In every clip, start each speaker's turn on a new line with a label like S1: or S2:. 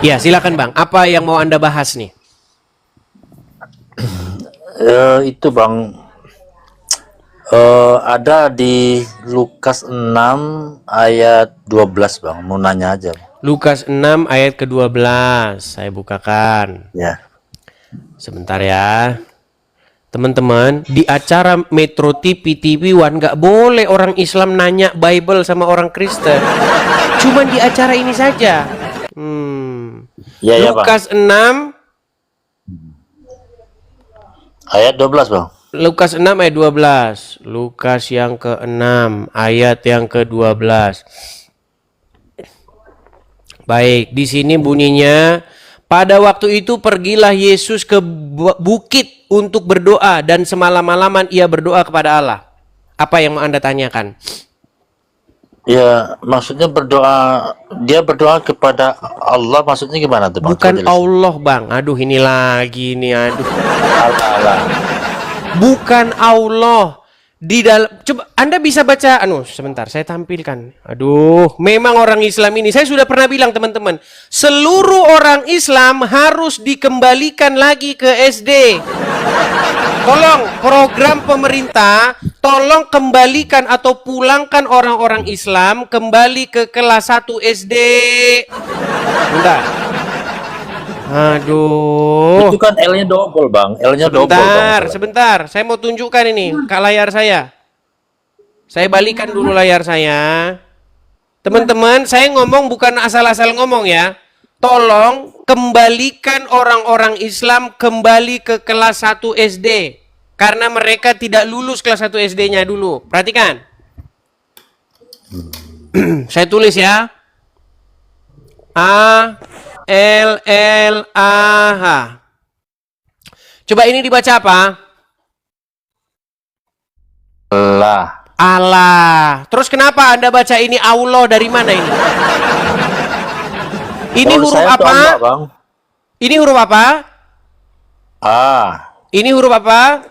S1: Ya, silakan Bang. Apa yang mau Anda bahas nih?
S2: Itu Bang, ada di Lukas 6 ayat 12 Bang, mau nanya aja.
S1: Lukas 6 ayat ke-12. Saya bukakan.
S2: Ya.
S1: Sebentar ya. Teman-teman, di acara Metro TV, TV One nggak boleh orang Islam nanya Bible sama orang Kristen. Cuman di acara ini saja.
S2: Ya, ya Bang.
S1: Lukas 6
S2: Ayat 12 Bang.
S1: Lukas 6 ayat 12. Lukas yang ke-6 ayat yang ke-12. Baik, di sini bunyinya, pada waktu itu pergilah Yesus ke bukit untuk berdoa dan semalam-malaman ia berdoa kepada Allah. Apa yang mau Anda tanyakan?
S2: Ya, maksudnya dia berdoa kepada Allah, maksudnya gimana tuh Bang?
S1: Bukan Allah, Bang. Aduh, ini lagi nih, aduh.
S2: Allah.
S1: Bukan Allah. Di dalam, coba Anda bisa baca, sebentar saya tampilkan. Aduh, memang orang Islam ini, saya sudah pernah bilang teman-teman, seluruh orang Islam harus dikembalikan lagi ke SD. Tolong program pemerintah, tolong kembalikan atau pulangkan orang-orang Islam kembali ke kelas 1 SD. Bentar. Aduh.
S2: Itu kan L-nya double Bang, L-nya double Bang.
S1: Sebentar, saya mau tunjukkan ini ke layar saya. Saya balikan dulu layar saya. Teman-teman, saya ngomong bukan asal-asal ngomong ya. Tolong kembalikan orang-orang Islam kembali ke kelas 1 SD. Karena mereka tidak lulus kelas 1 SD-nya dulu. Perhatikan. Saya tulis ya. A L L A H. Coba ini dibaca apa?
S2: Allah.
S1: Allah. Terus kenapa Anda baca ini Allah dari mana ini? Ini huruf apa?
S2: Allah, Bang.
S1: Ini huruf apa?
S2: A.
S1: Ini huruf apa?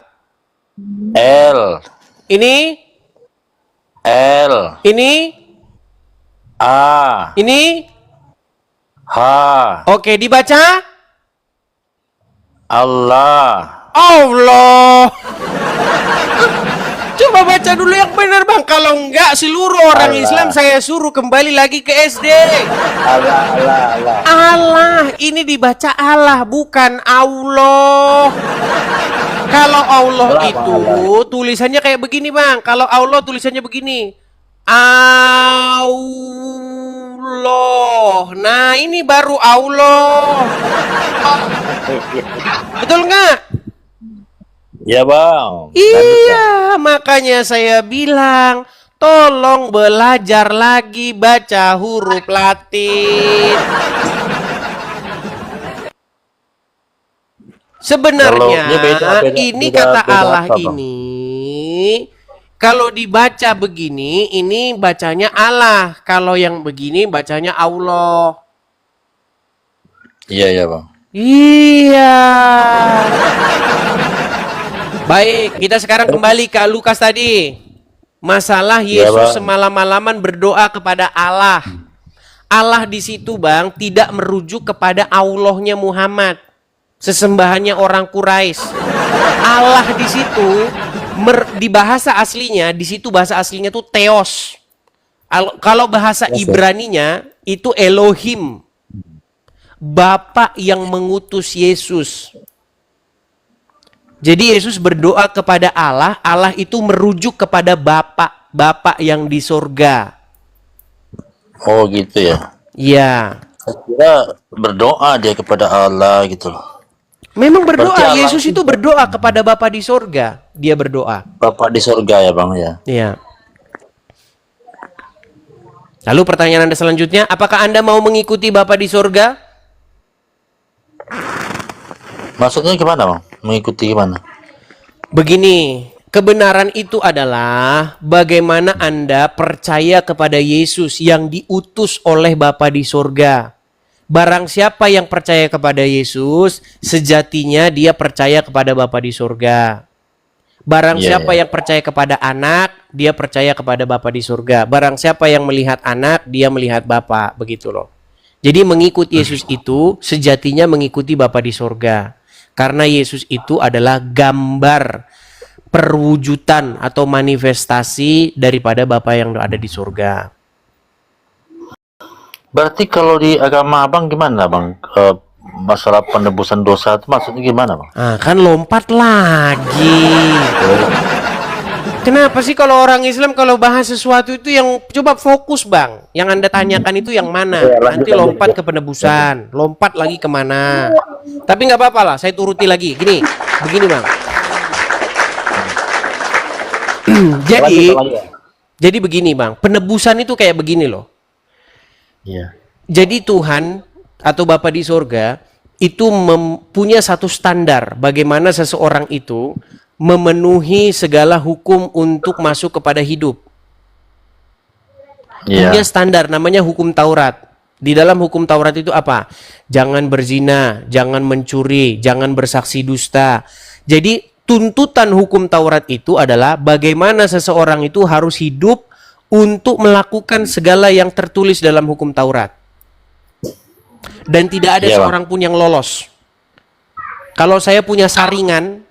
S2: L.
S1: Ini?
S2: L.
S1: Ini?
S2: A.
S1: Ini?
S2: H.
S1: Oke, dibaca?
S2: Allah.
S1: Allah. Coba baca dulu yang benar Bang. Kalau enggak seluruh orang
S2: Allah.
S1: Islam saya suruh kembali lagi ke SD.
S2: Allah.
S1: Allah. Ini dibaca Allah bukan Allah. Kalau Allah itu tulisannya kayak begini Bang. Kalau Allah tulisannya begini. Allah. Nah ini baru Allah. Betul nggak?
S2: Ya Bang.
S1: Iya, makanya saya bilang tolong belajar lagi baca huruf Latin. Sebenarnya ini kata Allah ini kalau dibaca begini ini bacanya Allah, kalau yang begini bacanya Allah.
S2: Iya Bang.
S1: Iya. Baik, kita sekarang kembali ke Lukas tadi. Masalah Yesus semalam-malaman berdoa kepada Allah. Allah di situ Bang tidak merujuk kepada Allahnya Muhammad, sesembahannya orang Quraisy. Allah di situ di bahasa aslinya, di situ bahasa aslinya tuh Theos. Kalau bahasa Ibraninya itu Elohim. Bapa yang mengutus Yesus. Jadi Yesus berdoa kepada Allah, Allah itu merujuk kepada Bapa yang di sorga.
S2: Oh gitu ya?
S1: Iya.
S2: Saya kira berdoa dia kepada Allah gitu loh.
S1: Memang berdoa, Yesus itu berdoa kepada Bapa di sorga. Dia berdoa.
S2: Bapa di sorga ya Bang ya?
S1: Iya. Lalu pertanyaan Anda selanjutnya, apakah Anda mau mengikuti Bapa di sorga?
S2: Maksudnya gimana Bang? Mengikuti gimana?
S1: Begini, kebenaran itu adalah bagaimana Anda percaya kepada Yesus yang diutus oleh Bapa di sorga. Barang siapa yang percaya kepada Yesus, sejatinya dia percaya kepada Bapa di sorga. Barang siapa yang percaya kepada anak, dia percaya kepada Bapa di sorga. Barang siapa yang melihat anak, dia melihat Bapa, begitu loh. Jadi mengikut Yesus itu sejatinya mengikuti Bapa di sorga. Karena Yesus itu adalah gambar perwujudan atau manifestasi daripada Bapa yang ada di sorga.
S2: Berarti kalau di agama abang gimana bang? Masalah penebusan dosa itu maksudnya gimana bang?
S1: Ah, kan lompat lagi. Kenapa sih kalau orang Islam kalau bahas sesuatu itu yang coba fokus bang? Yang Anda tanyakan itu yang mana? Nanti lompat ke penebusan, lompat lagi kemana? Tapi nggak apa-apa lah, saya turuti lagi. Begini bang. Jadi begini bang, penebusan itu kayak begini loh.
S2: Iya.
S1: Jadi Tuhan atau Bapa di sorga itu mempunyai satu standar bagaimana seseorang itu memenuhi segala hukum untuk masuk kepada hidup. Punya standar namanya hukum Taurat. Di dalam hukum Taurat itu apa? Jangan berzina, jangan mencuri, jangan bersaksi dusta. Jadi tuntutan hukum Taurat itu adalah bagaimana seseorang itu harus hidup untuk melakukan segala yang tertulis dalam hukum Taurat. Dan tidak ada seorang pun yang lolos. Kalau saya punya saringan,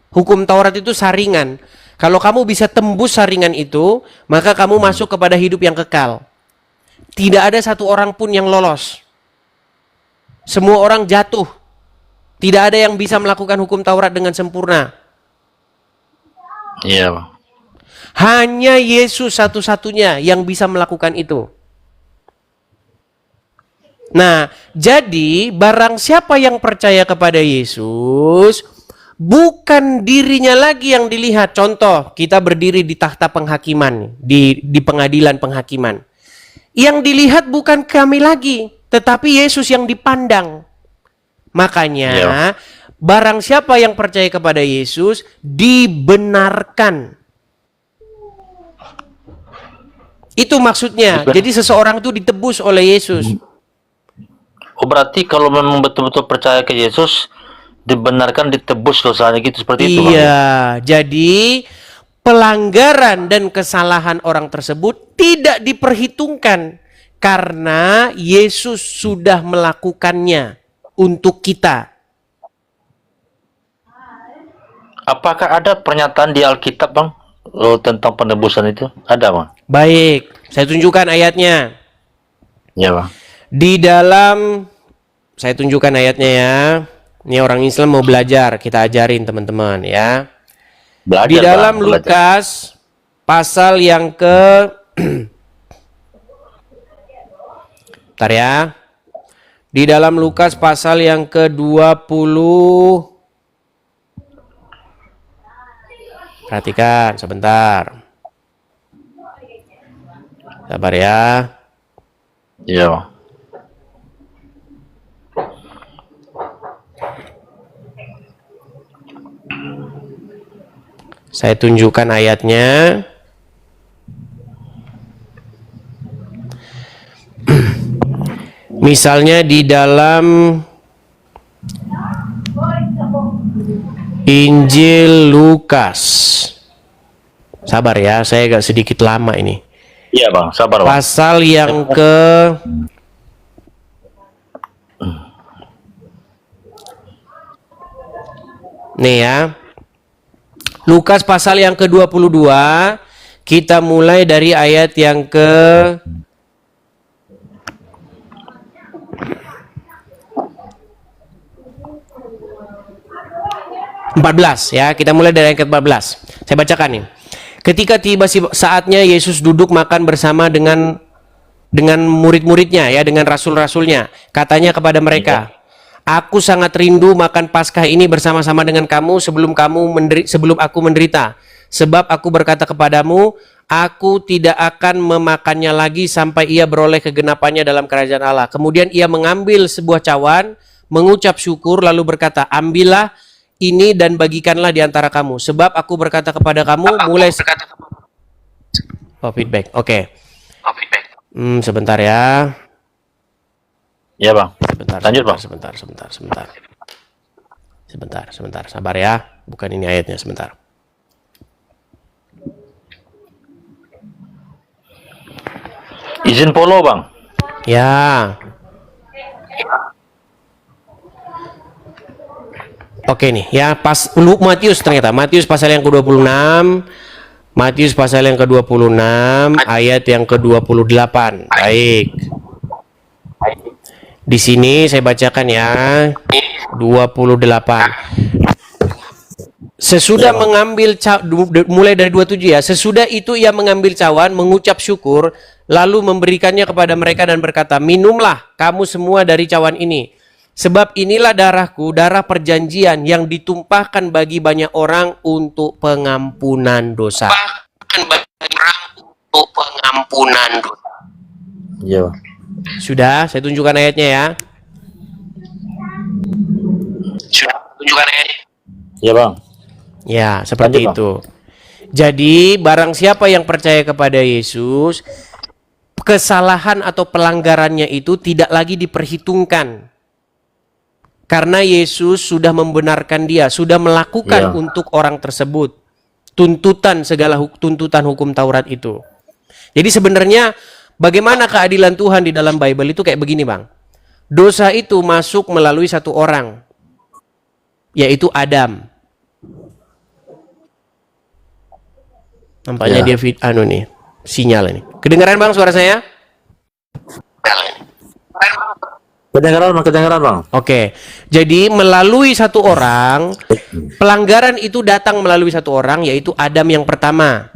S1: hukum Taurat itu saringan. Kalau kamu bisa tembus saringan itu, maka kamu masuk kepada hidup yang kekal. Tidak ada satu orang pun yang lolos. Semua orang jatuh. Tidak ada yang bisa melakukan hukum Taurat dengan sempurna.
S2: Iya bang.
S1: Hanya Yesus satu-satunya yang bisa melakukan itu. Nah, jadi barang siapa yang percaya kepada Yesus, bukan dirinya lagi yang dilihat. Contoh, kita berdiri di takhta penghakiman, di pengadilan penghakiman. Yang dilihat bukan kami lagi, tetapi Yesus yang dipandang. Makanya, barang siapa yang percaya kepada Yesus, dibenarkan. Itu maksudnya. Jadi seseorang itu ditebus oleh Yesus.
S2: Oh, berarti kalau memang betul-betul percaya ke Yesus, dibenarkan ditebus dosanya gitu, seperti itu bang?
S1: Iya, jadi pelanggaran dan kesalahan orang tersebut tidak diperhitungkan karena Yesus sudah melakukannya untuk kita.
S2: Apakah ada pernyataan di Alkitab bang tentang penebusan itu? Ada bang?
S1: Baik, saya tunjukkan ayatnya.
S2: Ya bang.
S1: Di dalam, saya tunjukkan ayatnya ya. Ini orang Islam mau belajar, kita ajarin teman-teman ya.
S2: Belajar,
S1: di dalam
S2: bang,
S1: Lukas pasal yang ke Bentar ya. Di dalam Lukas pasal yang ke-20. Perhatikan sebentar. Sabar ya.
S2: Iya bang.
S1: Saya tunjukkan ayatnya. Misalnya di dalam Injil Lukas. Sabar ya, saya agak sedikit lama ini.
S2: Iya bang, sabar bang.
S1: Pasal yang ke nih ya. Lukas pasal yang ke-22, kita mulai dari ayat yang ke 14 ya. Kita mulai dari ayat ke-14. Saya bacakan nih. Ketika tiba saatnya Yesus duduk makan bersama dengan murid-muridnya ya, dengan rasul-rasulnya. Katanya kepada mereka, "Aku sangat rindu makan Paskah ini bersama-sama dengan kamu sebelum aku menderita. Sebab aku berkata kepadamu, aku tidak akan memakannya lagi sampai ia beroleh kegenapannya dalam kerajaan Allah." Kemudian ia mengambil sebuah cawan, mengucap syukur, lalu berkata, "Ambillah ini dan bagikanlah di antara kamu. Sebab aku berkata kepada kamu, feedback. Oke. Sebentar ya.
S2: Iya bang. Lanjut bang.
S1: Sebentar. Sabar ya. Bukan ini ayatnya, sebentar.
S2: Izin follow bang.
S1: Ya. Oke nih, ya pas Matius ternyata. Matius pasal yang ke-26. Matius pasal yang ke-26 ayat yang ke-28. Baik. Di sini saya bacakan ya. 28. Sesudah mengambil mulai dari 27 ya. Sesudah itu ia mengambil cawan, mengucap syukur, lalu memberikannya kepada mereka dan berkata, "Minumlah kamu semua dari cawan ini. Sebab inilah darahku, darah perjanjian yang ditumpahkan bagi banyak orang untuk pengampunan dosa."
S2: Iya.
S1: Sudah, saya tunjukkan ayatnya ya.
S2: Iya, Bang.
S1: Ya, seperti
S2: Lanjut,
S1: itu. Jadi, barang siapa yang percaya kepada Yesus, kesalahan atau pelanggarannya itu tidak lagi diperhitungkan. Karena Yesus sudah membenarkan dia, sudah melakukan untuk orang tersebut tuntutan tuntutan hukum Taurat itu. Jadi sebenarnya bagaimana keadilan Tuhan di dalam Bible itu kayak begini, Bang. Dosa itu masuk melalui satu orang, yaitu Adam. Nampaknya dia nih, sinyal ini. Kedengaran Bang suara saya?
S2: Kedengaran, Bang.
S1: Oke. Jadi melalui satu orang, pelanggaran itu datang melalui satu orang, yaitu Adam yang pertama.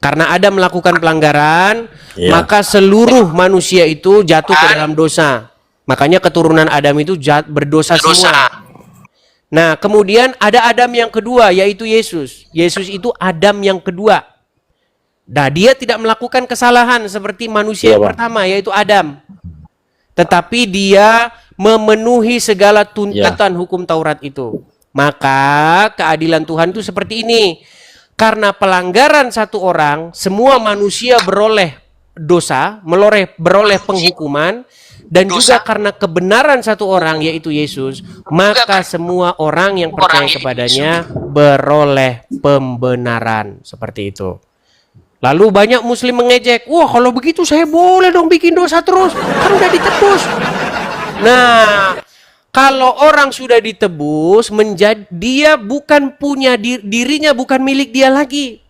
S1: Karena Adam melakukan pelanggaran, maka seluruh manusia itu jatuh ke dalam dosa. Makanya keturunan Adam itu berdosa semua. Nah, kemudian ada Adam yang kedua, yaitu Yesus. Yesus itu Adam yang kedua. Nah, dia tidak melakukan kesalahan seperti manusia yang pertama, yaitu Adam. Tetapi dia memenuhi segala tuntutan hukum Taurat itu. Maka keadilan Tuhan itu seperti ini. Karena pelanggaran satu orang, semua manusia beroleh dosa, beroleh penghukuman. Dan juga karena kebenaran satu orang, yaitu Yesus, maka semua orang yang percaya kepadanya beroleh pembenaran. Seperti itu. Lalu banyak muslim mengejek, wah kalau begitu saya boleh dong bikin dosa terus, kan udah ditebus. Nah, kalau orang sudah ditebus, dia bukan punya dirinya, bukan milik dia lagi.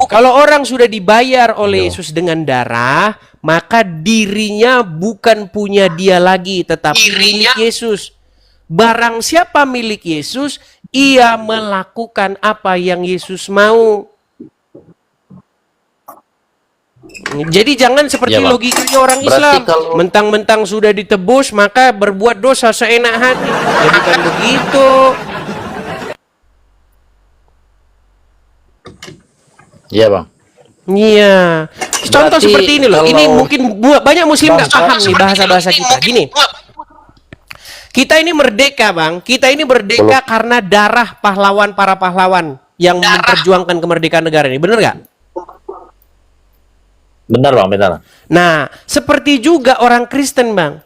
S1: Kalau orang sudah dibayar oleh Yesus dengan darah, maka dirinya bukan punya dia lagi, tetapi milik Yesus. Barang siapa milik Yesus, ia melakukan apa yang Yesus mau. Jadi jangan seperti logikanya orang Islam, mentang-mentang sudah ditebus maka berbuat dosa seenak hati. Jadi kan begitu.
S2: Iya, Bang.
S1: Iya. Contoh seperti ini loh. Ini mungkin banyak muslim nggak paham nih bahasa-bahasa kita. Gini. Kita ini merdeka, Bang. Kita ini merdeka karena darah para pahlawan yang memperjuangkan kemerdekaan negara ini. Bener nggak?
S2: Benar, Bang, benar.
S1: Nah, seperti juga orang Kristen, Bang.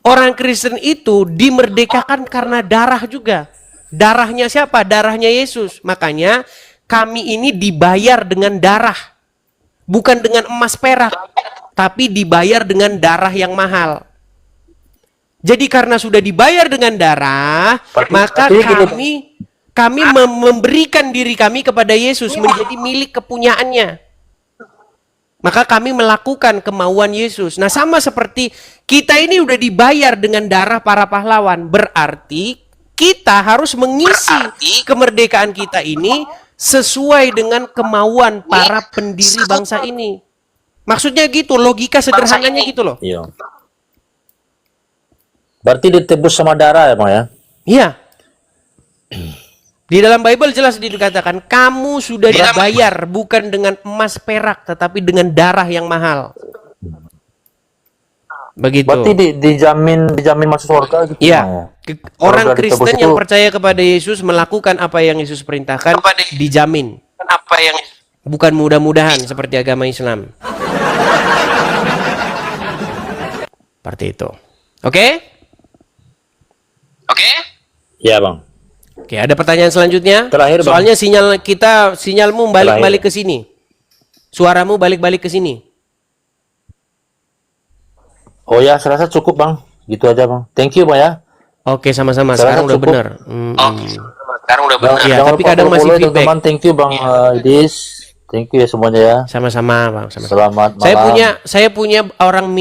S1: Orang Kristen itu dimerdekakan karena darah juga. Darahnya siapa? Darahnya Yesus. Makanya kami ini dibayar dengan darah. Bukan dengan emas perak. Tapi dibayar dengan darah yang mahal. Jadi karena sudah dibayar dengan darah, maka kami memberikan diri kami kepada Yesus menjadi milik kepunyaannya. Maka kami melakukan kemauan Yesus. Nah, sama seperti kita ini udah dibayar dengan darah para pahlawan. Berarti kita harus mengisi kemerdekaan kita ini sesuai dengan kemauan para pendiri bangsa ini. Maksudnya gitu, logika sederhananya gitu loh.
S2: Iya. Berarti ditebus sama darah ya, Bang ya?
S1: Iya. Di dalam Bible jelas dikatakan kamu sudah dibayar bukan dengan emas perak tetapi dengan darah yang mahal. Begitu.
S2: Berarti dijamin masuk surga gitu.
S1: Iya. Orang Kristen yang percaya kepada Yesus melakukan apa yang Yesus perintahkan dijamin. Bukan mudah-mudahan seperti agama Islam. Seperti itu. Oke? Oke?
S2: Iya, Bang.
S1: Oke, ada pertanyaan selanjutnya?
S2: Terakhir, Bang.
S1: Soalnya sinyalmu balik-balik ke sini. Suaramu balik-balik ke sini.
S2: Oh ya, saya rasa cukup, Bang. Gitu aja, Bang. Thank you, Bang ya.
S1: Oke, sama-sama.
S2: Saya
S1: Sekarang
S2: rasa
S1: udah
S2: cukup.
S1: benar.
S3: Sekarang udah
S2: Jangan,
S3: benar.
S1: Iya,
S2: jangan
S1: tapi
S2: lupa
S1: kadang masih
S2: follow ya,
S1: feedback.
S2: teman-teman. Thank you Bang Idis. Thank you ya semuanya ya.
S1: Sama-sama, Bang. Sama-sama.
S2: Selamat
S1: Saya
S2: malam.
S1: punya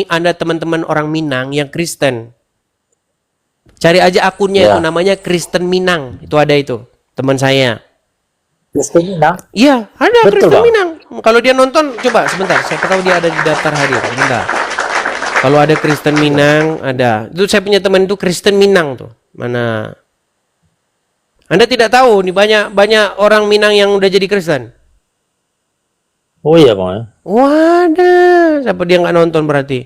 S1: Anda teman-teman orang Minang yang Kristen. Cari aja akunnya
S2: Ya.
S1: itu namanya Kristen Minang. Itu ada itu, teman saya.
S2: Kristen Minang.
S1: Iya, ada
S2: Betul,
S1: Kristen
S2: Bang.
S1: Minang. Kalau dia nonton, coba sebentar. Siapa tahu dia ada di daftar hadir. Sebentar. Kalau ada Kristen Minang, ada. Itu saya punya teman itu Kristen Minang tuh. Mana? Anda tidak tahu nih banyak orang Minang yang udah jadi Kristen.
S2: Oh iya Bang ya.
S1: Wadah, siapa dia nggak nonton berarti?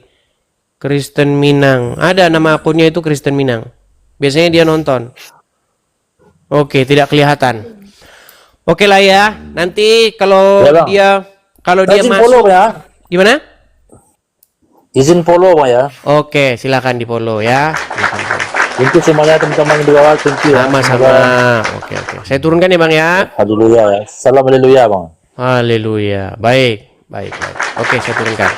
S1: Kristen Minang. Ada nama akunnya itu Kristen Minang. Biasanya dia nonton. Oke, tidak kelihatan. Oke lah ya. Nanti kalau
S2: Ya, Bang.
S1: dia
S2: Izin follow
S1: masuk
S2: ya.
S1: gimana?
S2: Izin follow Bang ya.
S1: Oke, silakan di follow ya. Silakan follow.
S2: Thank you semuanya teman-teman di bawah. Thank you. ya.
S1: Sama-sama. Oke. Saya turunkan ya Bang ya.
S2: Haleluya ya. Salam haleluya Bang.
S1: Haleluya. Baik. Oke, saya turunkan.